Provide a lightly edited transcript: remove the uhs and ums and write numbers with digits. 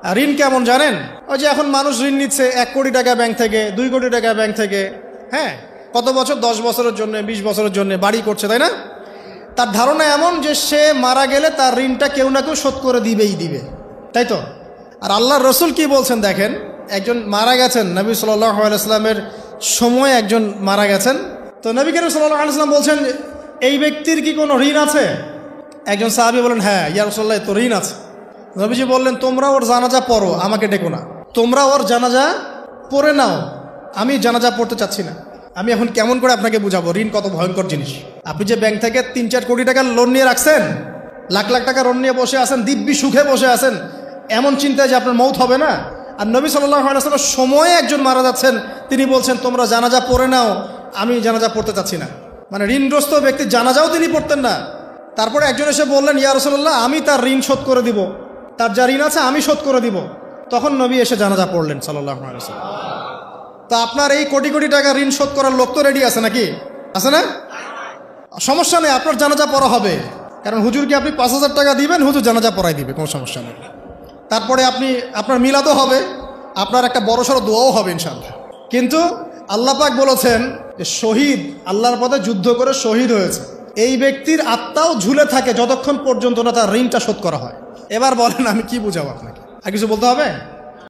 আর ঋণ কেমন জানেন? ওই যে এখন মানুষ ঋণ নিচ্ছে 1 কোটি টাকা ব্যাংক থেকে, 2 কোটি টাকা ব্যাংক থেকে, হ্যাঁ, কত বছর, 10 বছরের জন্য, 20 বছরের জন্য বাড়ি করছে, তাই না? তার ধারণা এমন যে সে মারা গেলে তার ঋণটা কেউ না কেউ শোধ করে দিবে, তাই তো? আর আল্লাহর রসুল কি বলছেন দেখেন, একজন মারা গেছেন, নবী সাল্লাল্লাহু আলাইহি ওয়াসাল্লামের সময় একজন মারা গেছেন। তো নবী করিম সাল্লাল্লাহু আলাইহি ওয়াসাল্লাম বলছেন, এই ব্যক্তির কি কোনো ঋণ আছে? একজন সাহাবী বলেন, হ্যাঁ ইয়া রাসূলুল্লাহ, তো ঋণ আছে। নবীজি বললেন, তোমরা ওর জানাজা পড়ো, আমাকে ডেকো না। তোমরা ওর জানাজা পড়ে নাও, আমি জানাজা পড়তে চাচ্ছি না। আমি এখন কেমন করে আপনাকে বুঝাবো ঋণ কত ভয়ঙ্কর জিনিস। আপনি যে ব্যাংক থেকে 3-4 কোটি টাকার লোন নিয়ে রাখছেন, লাখ লাখ টাকা লোন নিয়ে বসে আছেন, দিব্যি সুখে বসে আছেন, এমন চিন্তায় যে আপনার মৌত হবে না। আর নবী সাল্লাল্লাহু আলাইহি ওয়াসাল্লামের সময়ে একজন মারা যাচ্ছেন, তিনি বলছেন তোমরা জানাজা পড়ে নাও, আমি জানাজা পড়তে চাচ্ছি না। মানে ঋণগ্রস্ত ব্যক্তির জানাজাও তিনি পড়তেন না। তারপরে একজন এসে বললেন, ইয়া রাসূলুল্লাহ, আমি তার ঋণ শোধ করে দিব, তার যা ঋণ আছে আমি শোধ করে দিব। তখন নবী এসে জানাজা পড়লেন সাল্লাল্লাহু আলাইহি ওয়াসাল্লাম। তা আপনার এই কোটি কোটি টাকা ঋণ শোধ করার লোক তো রেডি আছে নাকি? আছে না? সমস্যা নেই, আপনার জানাজা পড়া হবে। কারণ হুজুরকে আপনি 5,000 টাকা দিবেন, হুজুর জানাজা পড়াই দিবে, কোনো সমস্যা নেই। তারপরে আপনার মিলাদও হবে, আপনার একটা বড়সড় দোয়াও হবে ইনশাআল্লাহ। কিন্তু আল্লাহ পাক বলেছেন যে শহীদ, আল্লাহর পথে যুদ্ধ করে শহীদ হয়েছে, এই ব্যক্তির আত্মাও ঝুলে থাকে যতক্ষণ পর্যন্ত না তার ঋণটা শোধ করা হয়। এবার বলেন আমি কি বুঝাবো আপনাকে? আর কিছু বলতে হবে?